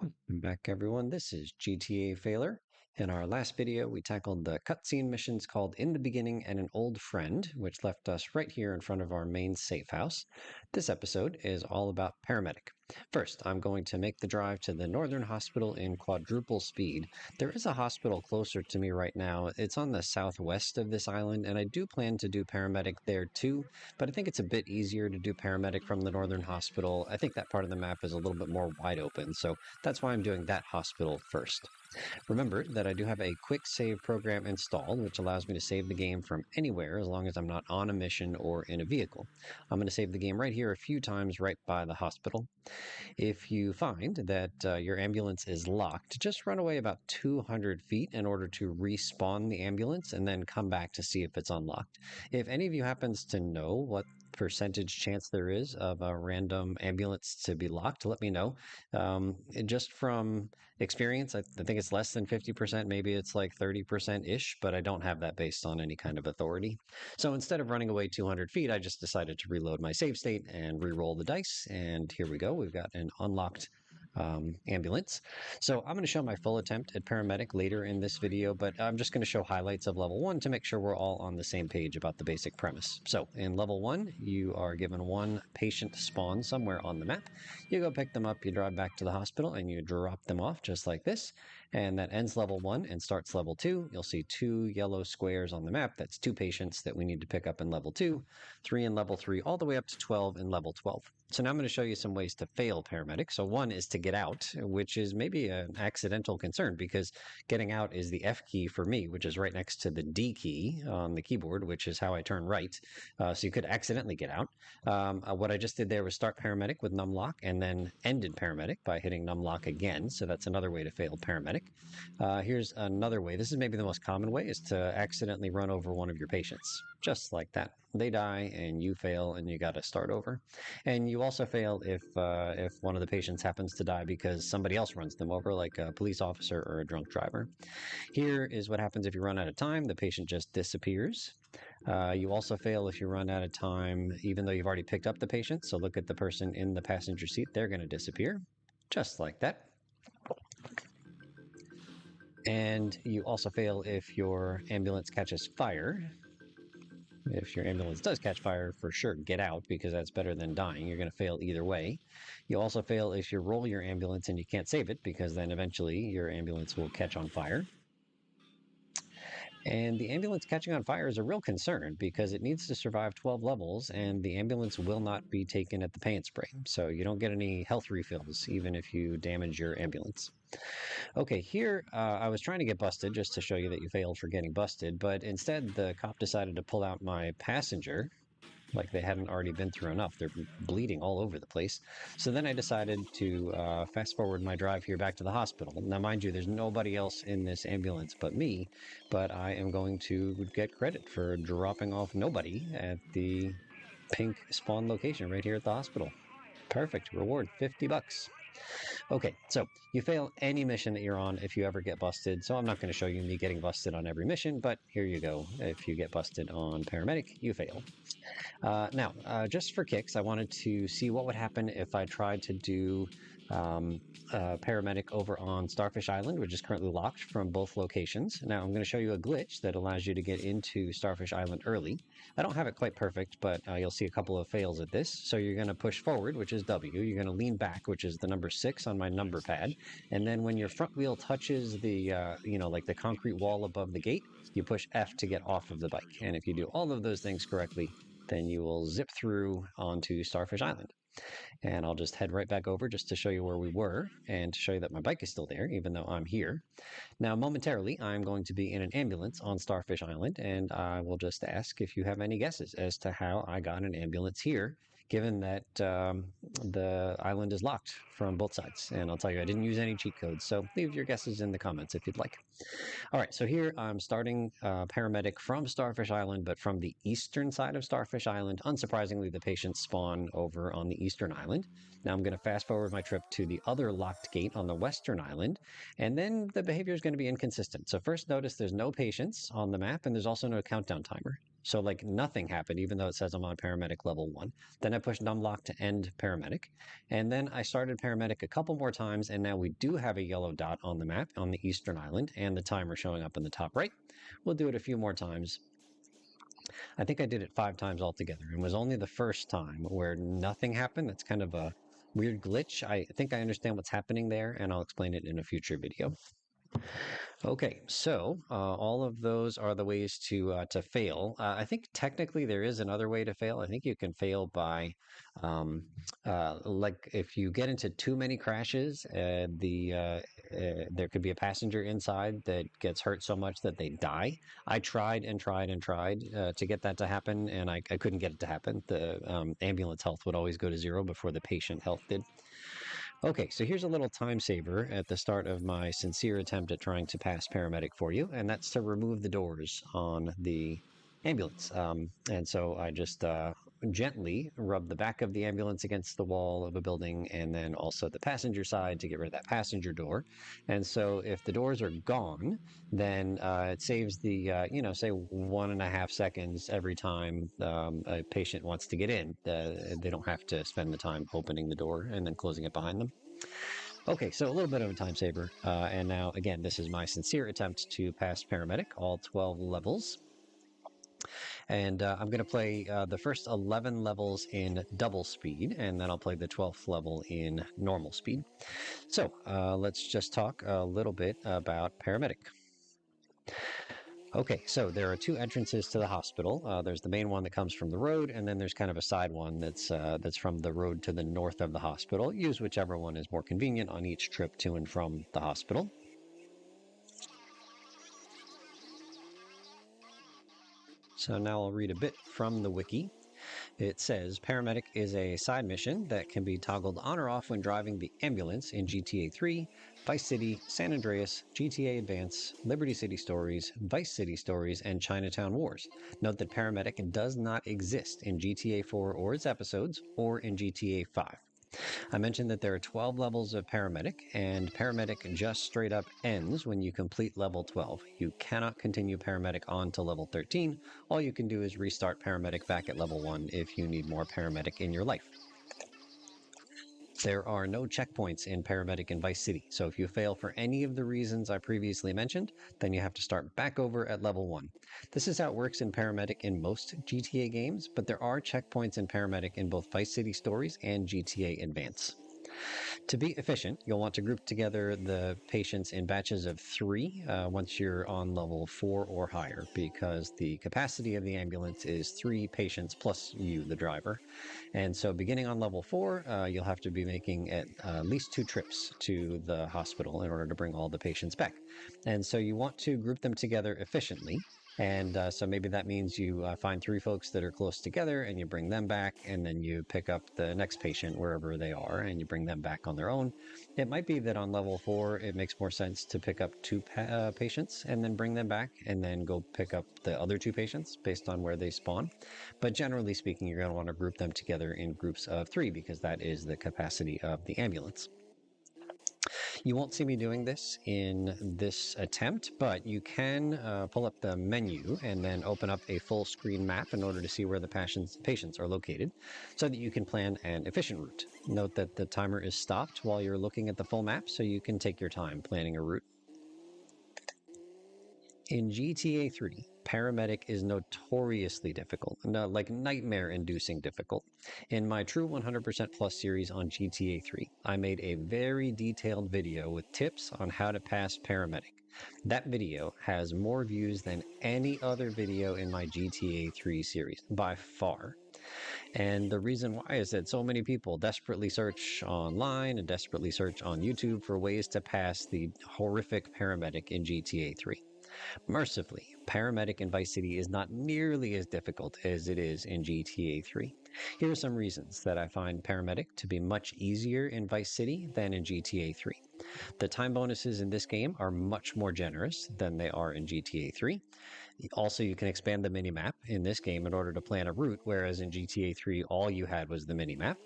Welcome back, everyone. This is GTA Failure. In our last video, we tackled the cutscene missions called In the Beginning and An Old Friend, which left us right here in front of our main safe house. This episode is all about paramedic. First, I'm going to make the drive to the Northern Hospital in quadruple speed. There is a hospital closer to me right now. It's on the southwest of this island, and I do plan to do paramedic there too, but I think it's a bit easier to do paramedic from the Northern Hospital. I think that part of the map is a little bit more wide open, so that's why I'm doing that hospital first. Remember that I do have a quick save program installed, which allows me to save the game from anywhere as long as I'm not on a mission or in a vehicle. I'm going to save the game right here a few times right by the hospital. If you find that your ambulance is locked, just run away about 200 feet in order to respawn the ambulance and then come back to see if it's unlocked. If any of you happens to know what percentage chance there is of a random ambulance to be locked, let me know. Just from experience, I think it's less than 50%, maybe it's like 30%-ish, but I don't have that based on any kind of authority. So instead of running away 200 feet, I just decided to reload my save state and re-roll the dice, and here we go. We've got an unlocked ambulance. So I'm going to show my full attempt at paramedic later in this video, but I'm just going to show highlights of level 1 to make sure we're all on the same page about the basic premise. So in level 1, you are given one patient spawn somewhere on the map. You go pick them up, you drive back to the hospital, and you drop them off just like this. And that ends level 1 and starts level 2. You'll see 2 yellow squares on the map. That's 2 patients that we need to pick up in level 2, 3 in level 3, all the way up to 12 in level 12. So now I'm going to show you some ways to fail paramedic. So one is to get out, which is maybe an accidental concern because getting out is the F key for me, which is right next to the D key on the keyboard, which is how I turn right. So you could accidentally get out. What I just did there was start paramedic with numlock and then ended paramedic by hitting numlock again. So that's another way to fail paramedic. Here's another way. This is maybe the most common way, is to accidentally run over one of your patients. Just like that. They die and you fail and you got to start over. And you also fail if one of the patients happens to die because somebody else runs them over, like a police officer or a drunk driver. Here is what happens if you run out of time. The patient just disappears. You also fail if you run out of time, even though you've already picked up the patient. So look at the person in the passenger seat. They're going to disappear, just like that. And you also fail if your ambulance catches fire. If your ambulance does catch fire, for sure, get out, because that's better than dying. You're going to fail either way. You also fail if you roll your ambulance and you can't save it, because then eventually your ambulance will catch on fire. And the ambulance catching on fire is a real concern because it needs to survive 12 levels, and the ambulance will not be taken at the paint spray. So you don't get any health refills, even if you damage your ambulance. Okay, here I was trying to get busted just to show you that you failed for getting busted, but instead the cop decided to pull out my passenger, like they hadn't already been through enough. They're bleeding all over the place. So then I decided to fast forward my drive here back to the hospital. Now, mind you, there's nobody else in this ambulance but me, but I am going to get credit for dropping off nobody at the pink spawn location right here at the hospital. Perfect. Reward, $50. Okay, so you fail any mission that you're on if you ever get busted. So I'm not going to show you me getting busted on every mission, but here you go. If you get busted on paramedic, you fail. Now, just for kicks, I wanted to see what would happen if I tried to do paramedic over on Starfish Island, which is currently locked from both locations. Now, I'm going to show you a glitch that allows you to get into Starfish Island early. I don't have it quite perfect, but you'll see a couple of fails at this. So you're going to push forward, which is W. You're going to lean back, which is the number 6 on my number pad. And then when your front wheel touches the, like the concrete wall above the gate, you push F to get off of the bike. And if you do all of those things correctly, then you will zip through onto Starfish Island. And I'll just head right back over just to show you where we were and to show you that my bike is still there, even though I'm here. Now, momentarily, I'm going to be in an ambulance on Starfish Island, and I will just ask if you have any guesses as to how I got an ambulance here, given that the island is locked from both sides. And I'll tell you, I didn't use any cheat codes, so leave your guesses in the comments if you'd like. All right, so here I'm starting paramedic from Starfish Island, but from the eastern side of Starfish Island. Unsurprisingly, the patients spawn over on the eastern island. Now I'm going to fast forward my trip to the other locked gate on the western island, and then the behavior is going to be inconsistent. So first, notice there's no patients on the map, and there's also no countdown timer. So like nothing happened, even though it says I'm on paramedic level 1. Then I pushed numlock to end paramedic. And then I started paramedic a couple more times, and now we do have a yellow dot on the map on the eastern island and the timer showing up in the top right. We'll do it a few more times. I think I did it 5 times altogether, and it was only the first time where nothing happened. That's kind of a weird glitch. I think I understand what's happening there, and I'll explain it in a future video. Okay, so all of those are the ways to fail. I think technically there is another way to fail. I think you can fail by, um, like if you get into too many crashes, there could be a passenger inside that gets hurt so much that they die. I tried and tried and tried to get that to happen, and I couldn't get it to happen. The ambulance health would always go to 0 before the patient health did. Okay, so here's a little time saver at the start of my sincere attempt at trying to pass paramedic for you, and that's to remove the doors on the ambulance. And so I just gently rub the back of the ambulance against the wall of a building, and then also the passenger side to get rid of that passenger door. And so if the doors are gone, then it saves the, say 1.5 seconds every time a patient wants to get in. They don't have to spend the time opening the door and then closing it behind them. Okay, so a little bit of a time saver. And now, again, this is my sincere attempt to pass paramedic, all 12 levels. And I'm going to play the first 11 levels in double speed, and then I'll play the 12th level in normal speed. So let's just talk a little bit about paramedic. Okay, so there are 2 entrances to the hospital. There's the main one that comes from the road, and then there's kind of a side one that's from the road to the north of the hospital. Use whichever one is more convenient on each trip to and from the hospital. So now I'll read a bit from the wiki. It says paramedic is a side mission that can be toggled on or off when driving the ambulance in GTA 3, Vice City, San Andreas, GTA Advance, Liberty City Stories, Vice City Stories, and Chinatown Wars. Note that paramedic does not exist in GTA 4 or its episodes, or in GTA 5. I mentioned that there are 12 levels of paramedic, and paramedic just straight up ends when you complete level 12. You cannot continue paramedic on to level 13. All you can do is restart paramedic back at level 1 if you need more paramedic in your life. There are no checkpoints in paramedic in Vice City, so if you fail for any of the reasons I previously mentioned, then you have to start back over at level 1. This is how it works in paramedic in most GTA games, but there are checkpoints in paramedic in both Vice City Stories and GTA Advance. To be efficient, you'll want to group together the patients in batches of 3 once you're on level 4 or higher, because the capacity of the ambulance is 3 patients plus you, the driver. And so beginning on level 4, you'll have to be making at least 2 trips to the hospital in order to bring all the patients back. And so you want to group them together efficiently. And so maybe that means you find 3 folks that are close together and you bring them back, and then you pick up the next patient wherever they are and you bring them back on their own. It might be that on level 4, it makes more sense to pick up 2 patients and then bring them back and then go pick up the other 2 patients based on where they spawn. But generally speaking, you're going to want to group them together in groups of 3 because that is the capacity of the ambulance. You won't see me doing this in this attempt, but you can pull up the menu and then open up a full screen map in order to see where the patients are located so that you can plan an efficient route. Note that the timer is stopped while you're looking at the full map, so you can take your time planning a route. In GTA 3, paramedic is notoriously difficult, like nightmare-inducing difficult. In my True 100% Plus series on GTA 3, I made a very detailed video with tips on how to pass paramedic. That video has more views than any other video in my GTA 3 series, by far. And the reason why is that so many people desperately search online and desperately search on YouTube for ways to pass the horrific paramedic in GTA 3. Mercifully, paramedic in Vice City is not nearly as difficult as it is in GTA 3. Here are some reasons that I find paramedic to be much easier in Vice City than in GTA 3. The time bonuses in this game are much more generous than they are in GTA 3. Also, you can expand the minimap in this game in order to plan a route, whereas in GTA 3, all you had was the minimap.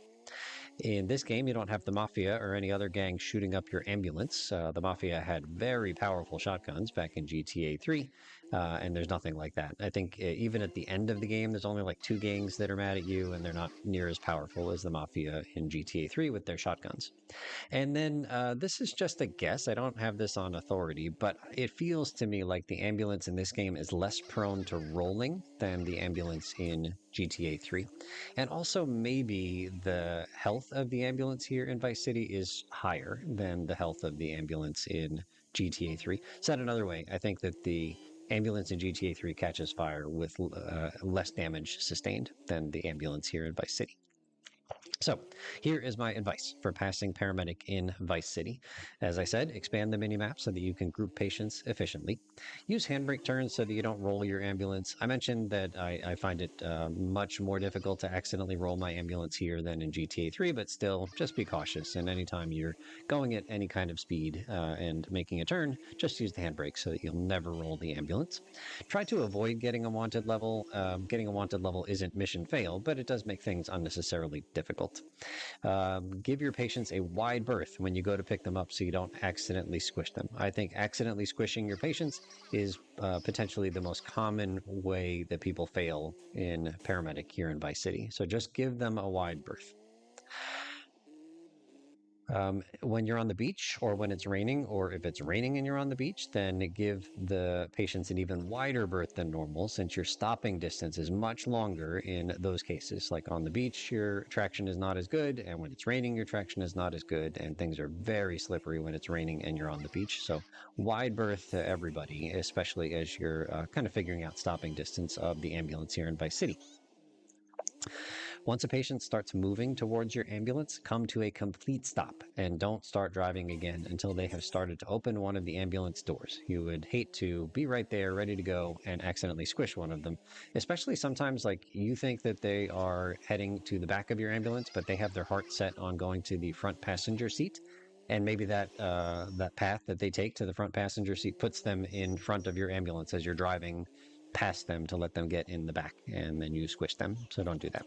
In this game, you don't have the Mafia or any other gang shooting up your ambulance. The Mafia had very powerful shotguns back in GTA 3, and there's nothing like that. I think even at the end of the game, there's only like two gangs that are mad at you, and they're not near as powerful as the Mafia in GTA 3 with their shotguns. And then this is just a guess. I don't have this on authority, but it feels to me like the ambulance in this game is less prone to rolling than the ambulance in GTA 3. And also, maybe the health of the ambulance here in Vice City is higher than the health of the ambulance in GTA 3. Said another way, I think that the ambulance in GTA 3 catches fire with less damage sustained than the ambulance here in Vice City. So, here is my advice for passing paramedic in Vice City. As I said, expand the minimap so that you can group patients efficiently. Use handbrake turns so that you don't roll your ambulance. I mentioned that I find it much more difficult to accidentally roll my ambulance here than in GTA 3, but still, just be cautious. And anytime you're going at any kind of speed and making a turn, just use the handbrake so that you'll never roll the ambulance. Try to avoid getting a wanted level. Getting a wanted level isn't mission fail, but it does make things unnecessarily difficult. Give your patients a wide berth when you go to pick them up so you don't accidentally squish them. I think accidentally squishing your patients is potentially the most common way that people fail in paramedic here in Vice City. So just give them a wide berth. When you're on the beach or when it's raining, or if it's raining and you're on the beach, then give the patients an even wider berth than normal since your stopping distance is much longer in those cases. Like on the beach, your traction is not as good, and when it's raining, your traction is not as good, and things are very slippery when it's raining and you're on the beach. So wide berth to everybody, especially as you're kind of figuring out stopping distance of the ambulance here in Vice City. Once a patient starts moving towards your ambulance, come to a complete stop and don't start driving again until they have started to open one of the ambulance doors. You would hate to be right there, ready to go, and accidentally squish one of them. Especially sometimes, like, you think that they are heading to the back of your ambulance, but they have their heart set on going to the front passenger seat. And maybe that path that they take to the front passenger seat puts them in front of your ambulance as you're driving past them to let them get in the back, and then you squish them. So don't do that.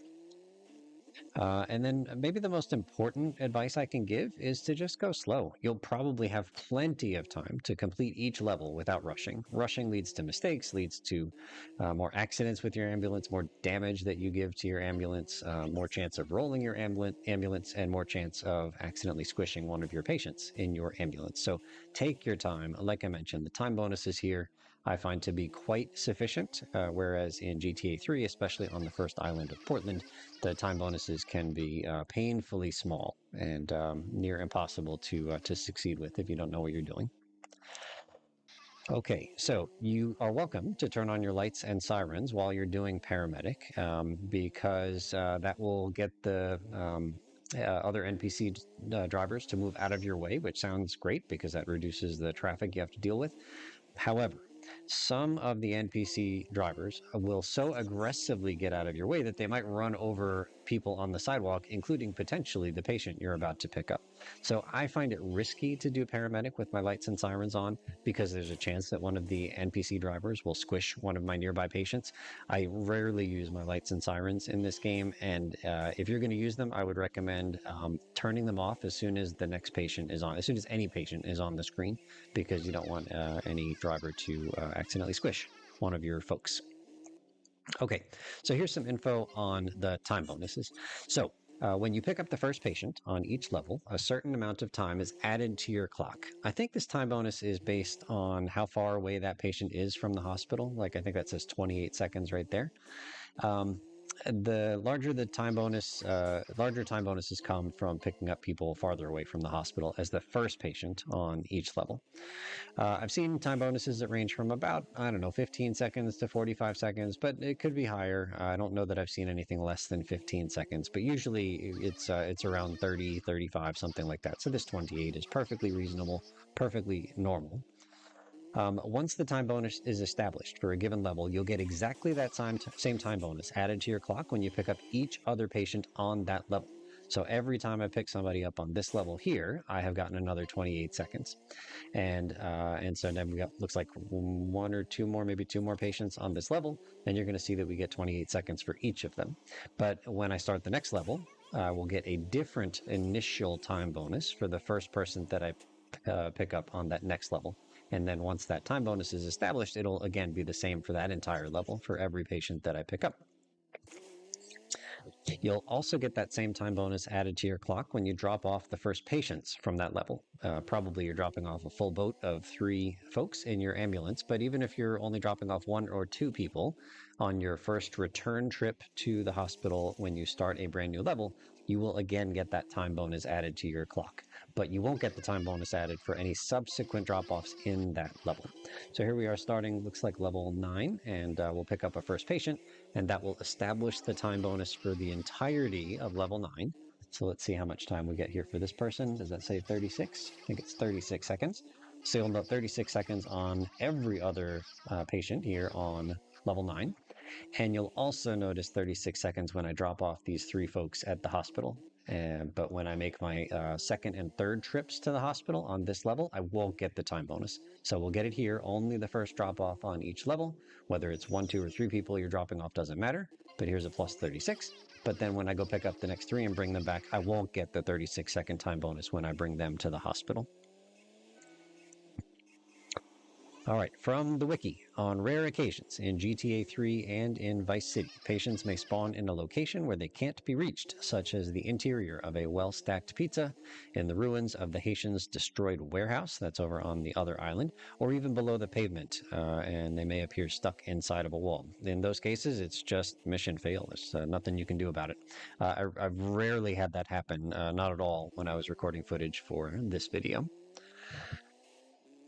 And then maybe the most important advice I can give is to just go slow. You'll probably have plenty of time to complete each level without rushing. Rushing leads to mistakes, leads to more accidents with your ambulance, more damage that you give to your ambulance, more chance of rolling your ambulance, and more chance of accidentally squishing one of your patients in your ambulance. So take your time. Like I mentioned, the time bonuses here I find to be quite sufficient, whereas in GTA 3, especially on the first island of Portland, the time bonuses can be painfully small and near impossible to succeed with if you don't know what you're doing. Okay, so you are welcome to turn on your lights and sirens while you're doing paramedic, because that will get the other NPC drivers to move out of your way, which sounds great because that reduces the traffic you have to deal with. However, some of the NPC drivers will so aggressively get out of your way that they might run over people on the sidewalk, including potentially the patient you're about to pick up. So I find it risky to do paramedic with my lights and sirens on because there's a chance that one of the NPC drivers will squish one of my nearby patients. I rarely use my lights and sirens in this game, and if you're going to use them, I would recommend turning them off as soon as the next patient is on, as soon as any patient is on the screen, because you don't want any driver to accidentally squish one of your folks. Okay, so here's some info on the time bonuses. So when you pick up the first patient on each level, a certain amount of time is added to your clock. I think this time bonus is based on how far away that patient is from the hospital. Like, I think that says 28 seconds right there. The larger the time bonus, larger time bonuses come from picking up people farther away from the hospital as the first patient on each level. I've seen time bonuses that range from about, I don't know, 15 seconds to 45 seconds, but it could be higher. I don't know that I've seen anything less than 15 seconds, but usually it's around 30, 35, something like that. So this 28 is perfectly reasonable, perfectly normal. Once the time bonus is established for a given level, you'll get exactly that same time bonus added to your clock when you pick up each other patient on that level. So every time I pick somebody up on this level here, I have gotten another 28 seconds. And so then we got, looks like one or two more, maybe two more patients on this level, and you're going to see that we get 28 seconds for each of them. But when I start the next level, we'll get a different initial time bonus for the first person that I pick up on that next level. And then once that time bonus is established, it'll again be the same for that entire level for every patient that I pick up. You'll also get that same time bonus added to your clock when you drop off the first patients from that level. Probably you're dropping off a full boat of 3 folks in your ambulance, but even if you're only dropping off 1 or 2 people on your first return trip to the hospital when you start a brand new level, you will again get that time bonus added to your clock. But you won't get the time bonus added for any subsequent drop-offs in that level. So here we are starting, looks like level 9, and we'll pick up a first patient, and that will establish the time bonus for the entirety of level 9. So let's see how much time we get here for this person. Does that say 36? I think it's 36 seconds. So you'll note 36 seconds on every other patient here on level 9. And you'll also notice 36 seconds when I drop off these 3 folks at the hospital. But when I make my second and third trips to the hospital on this level, I won't get the time bonus. So we'll get it here, only the first drop off on each level. Whether it's 1, 2, or 3 people you're dropping off doesn't matter, but here's a plus 36. But then when I go pick up the next 3 and bring them back, I won't get the 36-second time bonus when I bring them to the hospital. All right, from the wiki, on rare occasions in GTA 3 and in Vice City, patients may spawn in a location where they can't be reached, such as the interior of a well-stacked pizza, in the ruins of the Haitians' destroyed warehouse that's over on the other island, or even below the pavement, and they may appear stuck inside of a wall. In those cases, it's just mission fail. There's nothing you can do about it. I've rarely had that happen, not at all, when I was recording footage for this video.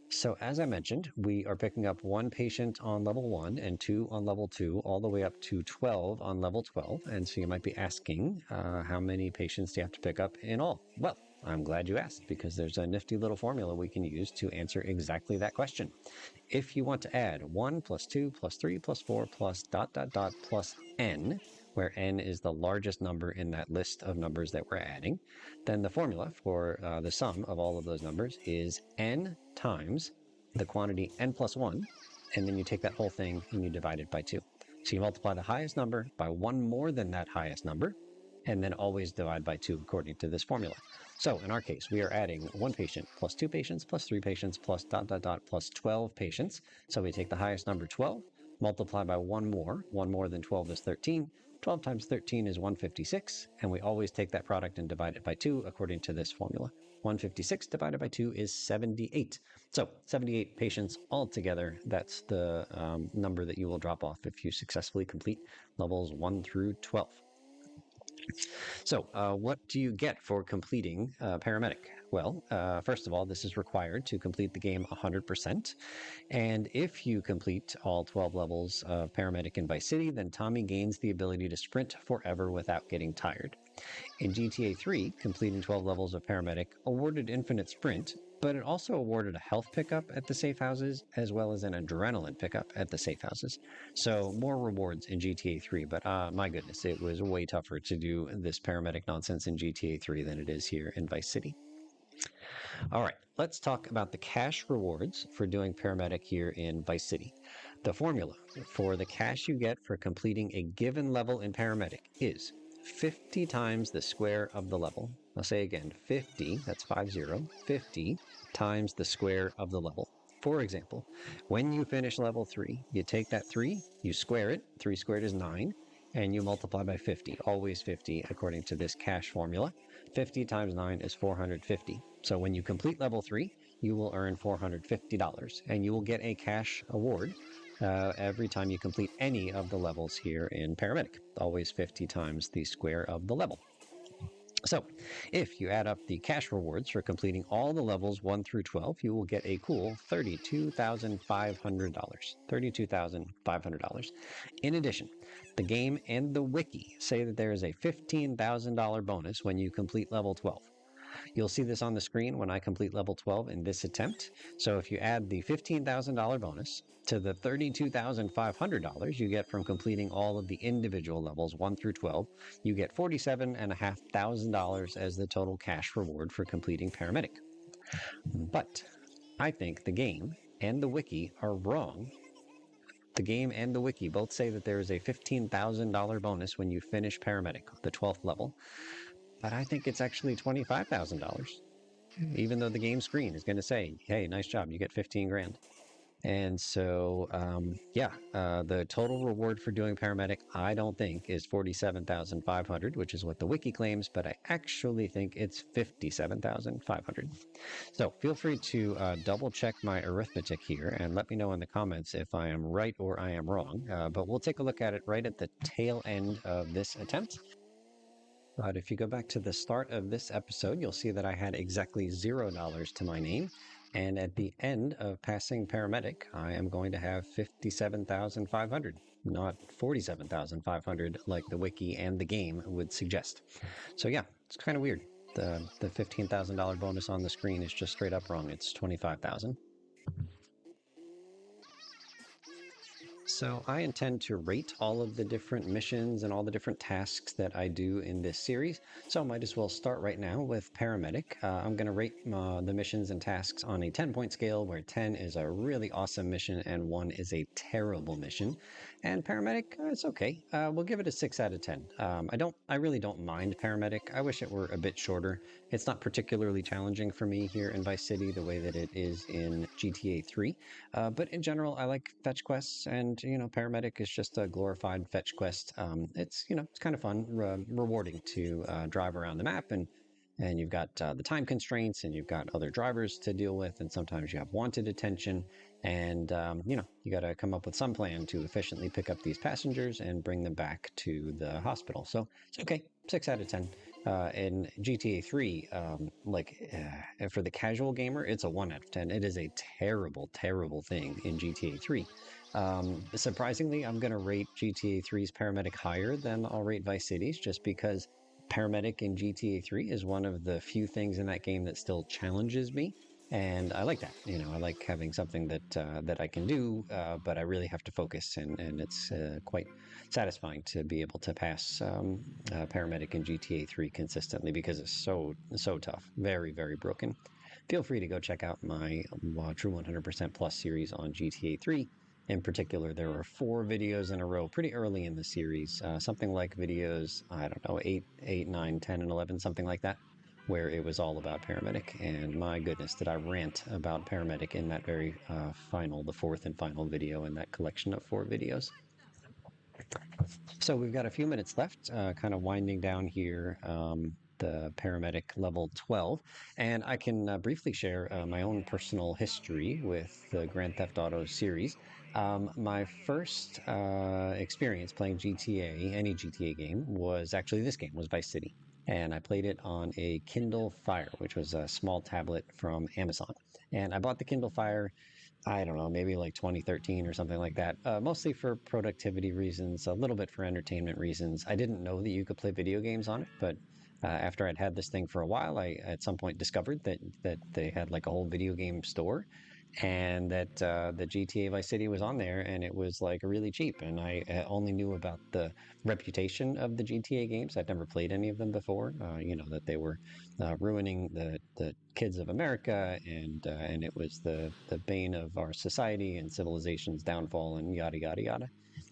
So as I mentioned, we are picking up 1 patient on level 1 and 2 on level 2, all the way up to 12 on level 12. And so you might be asking, how many patients do you have to pick up in all? Well, I'm glad you asked, because there's a nifty little formula we can use to answer exactly that question. If you want to add 1 plus 2 plus 3 plus 4 plus ... plus n, where n is the largest number in that list of numbers that we're adding, then the formula for the sum of all of those numbers is n times the quantity n plus 1, and then you take that whole thing and you divide it by 2. So you multiply the highest number by 1 more than that highest number, and then always divide by 2 according to this formula. So in our case, we are adding 1 patient plus 2 patients plus 3 patients plus ... plus 12 patients. So we take the highest number, 12, multiply by 1 more than 12 is 13. 12 times 13 is 156, and we always take that product and divide it by 2 according to this formula. 156 divided by 2 is 78. So 78 patients altogether. That's the number that you will drop off if you successfully complete levels 1 through 12. So what do you get for completing paramedic? Well, first of all, this is required to complete the game 100%. And if you complete all 12 levels of paramedic in Vice City, then Tommy gains the ability to sprint forever without getting tired. In GTA 3, completing 12 levels of paramedic awarded infinite sprint, but it also awarded a health pickup at the safe houses, as well as an adrenaline pickup at the safe houses. So more rewards in GTA 3, but my goodness, it was way tougher to do this paramedic nonsense in GTA 3 than it is here in Vice City. All right, let's talk about the cash rewards for doing paramedic here in Vice City. The formula for the cash you get for completing a given level in paramedic is 50 times the square of the level. I'll say again, 50, that's 50 times the square of the level. For example, when you finish level 3, you take that 3, you square it, 3 squared is 9, and you multiply by 50, always 50 according to this cash formula. 50 times 9 is 450. So when you complete level 3, you will earn $450, and you will get a cash award every time you complete any of the levels here in paramedic, always 50 times the square of the level. So if you add up the cash rewards for completing all the levels 1 through 12, you will get a cool $32,500. $32,500. In addition, the game and the wiki say that there is a $15,000 bonus when you complete level 12. You'll see this on the screen when I complete level 12 in this attempt. So if you add the $15,000 bonus to the $32,500 you get from completing all of the individual levels 1 through 12, you get $47,500 as the total cash reward for completing paramedic. But I think the game and the wiki are wrong. The game and the wiki both say that there is a $15,000 bonus when you finish paramedic, the 12th level. But I think it's actually $25,000. even though the game screen is going to say, "Hey, nice job, you get 15 grand." And so, yeah, the total reward for doing paramedic, I don't think, is 47,500, which is what the wiki claims, but I actually think it's 57,500. So feel free to double check my arithmetic here and let me know in the comments if I am right or I am wrong. But we'll take a look at it right at the tail end of this attempt. But if you go back to the start of this episode, you'll see that I had exactly $0 to my name. And at the end of passing paramedic, I am going to have 57,500, not 47,500 like the wiki and the game would suggest. So yeah, it's kind of weird. The $15,000 bonus on the screen is just straight up wrong. It's 25,000. So I intend to rate all of the different missions and all the different tasks that I do in this series. So I might as well start right now with paramedic. I'm going to rate the missions and tasks on a 10-point scale, where 10 is a really awesome mission and 1 is a terrible mission. And paramedic, it's okay. We'll give it a 6 out of 10. I really don't mind paramedic. I wish it were a bit shorter. It's not particularly challenging for me here in Vice City the way that it is in GTA 3. But in general, I like fetch quests, and paramedic is just a glorified fetch quest. It's kind of fun, rewarding to drive around the map, and you've got the time constraints, and you've got other drivers to deal with, and sometimes you have wanted attention, and you got to come up with some plan to efficiently pick up these passengers and bring them back to the hospital. So it's okay, 6 out of 10. In GTA 3, for the casual gamer, it's a 1 out of 10. It is a terrible, terrible thing in GTA 3. Surprisingly, I'm going to rate GTA 3's paramedic higher than I'll rate Vice City's, just because paramedic in GTA 3 is one of the few things in that game that still challenges me. And I like that. I like having something that I can do, but I really have to focus, and it's quite satisfying to be able to pass paramedic in GTA 3 consistently, because it's so tough, very, very broken. Feel free to go check out my True 100% Plus series on GTA 3. In particular, there were 4 videos in a row pretty early in the series, something like videos, I don't know, 8, 9, 10, and 11, something like that, where it was all about paramedic. And my goodness, did I rant about paramedic in that very the 4th and final video in that collection of 4 videos. So we've got a few minutes left, kind of winding down here. The paramedic level 12, and I can briefly share my own personal history with the Grand Theft Auto series. My first experience playing GTA, any GTA game, was actually this game, was Vice City. And I played it on a Kindle Fire, which was a small tablet from Amazon. And I bought the Kindle Fire, I don't know, maybe like 2013 or something like that, mostly for productivity reasons, a little bit for entertainment reasons. I didn't know that you could play video games on it, but after I'd had this thing for a while, I at some point discovered that they had like a whole video game store, and that the GTA Vice City was on there, and it was like really cheap. And I only knew about the reputation of the GTA games. I'd never played any of them before. That they were ruining the kids of America, and it was the bane of our society and civilization's downfall, and yada yada yada.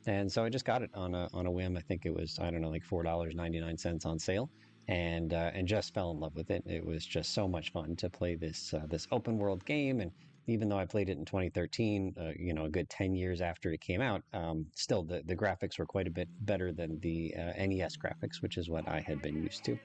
And so I just got it on a whim. I think it was, I don't know, like $4.99 on sale, and just fell in love with it. It was just so much fun to play this open world game. And even though I played it in 2013, a good 10 years after it came out, still the graphics were quite a bit better than the NES graphics, which is what I had been used to.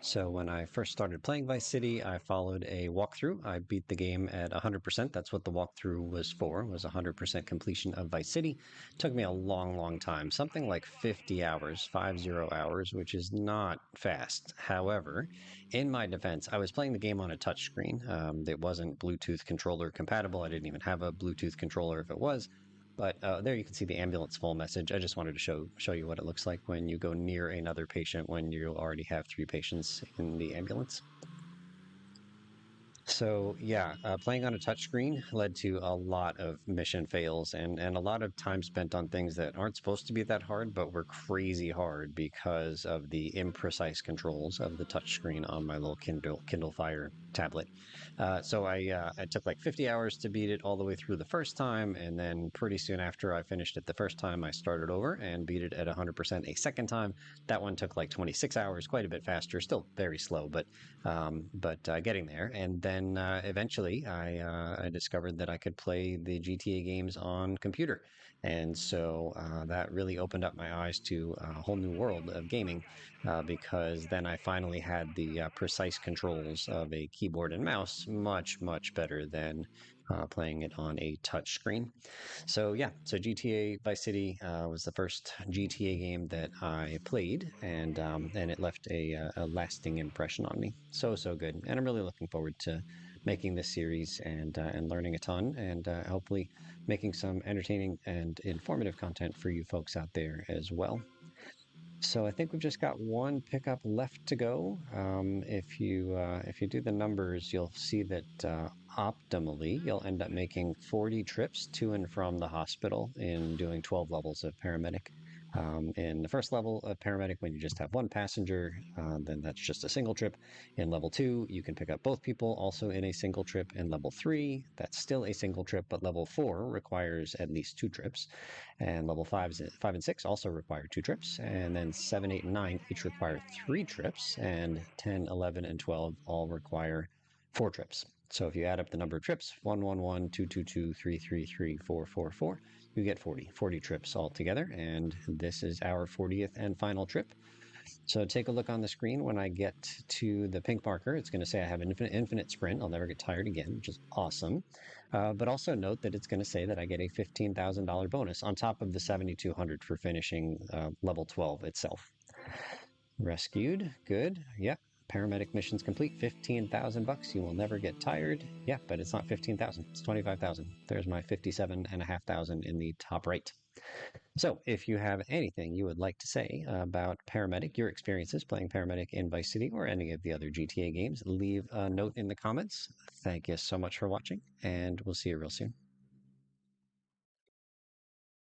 So when I first started playing Vice City, I followed a walkthrough. I beat the game at 100%. That's what the walkthrough was for, was 100% completion of Vice City. It took me a long, long time, something like 50 hours, 50 hours, which is not fast. However, in my defense, I was playing the game on a touchscreen. It wasn't Bluetooth controller compatible. I didn't even have a Bluetooth controller if it was. But there you can see the ambulance full message. I just wanted to show you what it looks like when you go near another patient when you already have 3 patients in the ambulance. So yeah, playing on a touchscreen led to a lot of mission fails and a lot of time spent on things that aren't supposed to be that hard, but were crazy hard because of the imprecise controls of the touchscreen on my little Kindle Fire tablet. So I took like 50 hours to beat it all the way through the first time, and then pretty soon after I finished it the first time, I started over and beat it at 100% a second time. That one took like 26 hours, quite a bit faster, still very slow, but getting there. And then eventually, I discovered that I could play the GTA games on computer, and so that really opened up my eyes to a whole new world of gaming. Because then I finally had the precise controls of a keyboard and mouse much better than playing it on a touch screen. So yeah, so GTA Vice City was the first GTA game that I played, and it left a lasting impression on me. So good, and I'm really looking forward to making this series and learning a ton, and hopefully making some entertaining and informative content for you folks out there as well. So I think we've just got one pickup left to go. If you do the numbers, you'll see that optimally you'll end up making 40 trips to and from the hospital in doing 12 levels of paramedic. In the first level of paramedic, when you just have one passenger, then that's just a single trip. In level two, you can pick up both people also in a single trip. In level three, that's still a single trip, but level four requires at least two trips. And level five and six also require two trips. And then seven, eight, and nine each require three trips. And 10, 11, and 12 all require four trips. So if you add up the number of trips, 111, 222, 333, 444, you get 40 trips altogether. And this is our 40th and final trip. So take a look on the screen. When I get to the pink marker, it's going to say I have an infinite sprint. I'll never get tired again, which is awesome. But also note that it's going to say that I get a $15,000 bonus on top of the 7,200 for finishing level 12 itself. Rescued, good. Yep. Paramedic missions complete. 15,000 bucks. You will never get tired. Yeah, but it's not 15,000. It's 25,000. There's my 57,500 in the top right. So, if you have anything you would like to say about Paramedic, your experiences playing Paramedic in Vice City or any of the other GTA games, leave a note in the comments. Thank you so much for watching, and we'll see you real soon.